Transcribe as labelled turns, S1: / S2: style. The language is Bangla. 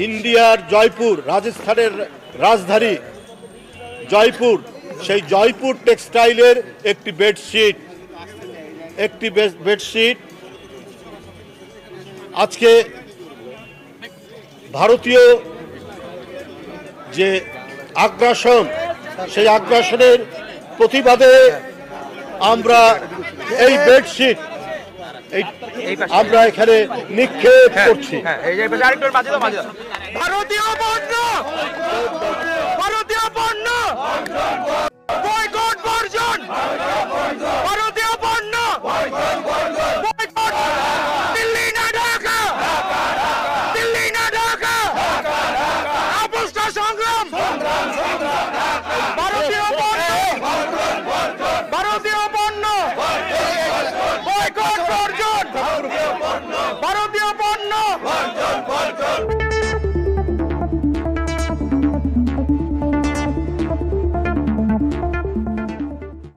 S1: ইন্ডিয়ার জয়পুর, রাজস্থানের রাজধানী জয়পুর, সেই জয়পুর টেক্সটাইলের একটি বেডশিট আজকে ভারতীয় যে আগ্রাসন, সেই আগ্রাসনের প্রতিবাদে আমরা এই বেডশিট আমরা এখানে নিক্ষেপ করছি।
S2: ভারতীয় পণ্য, ভারতীয় পণ্য বয়কট বর্জন, ভারতীয় পণ্য বয়কট, দিল্লি না ঢাকা, দিল্লি না ঢাকা, আপোষটা সংগ্রাম, ভারতীয় পণ্য, ভারতীয় পণ্য বয়কট বর্জন, ভারতীয় পণ্য।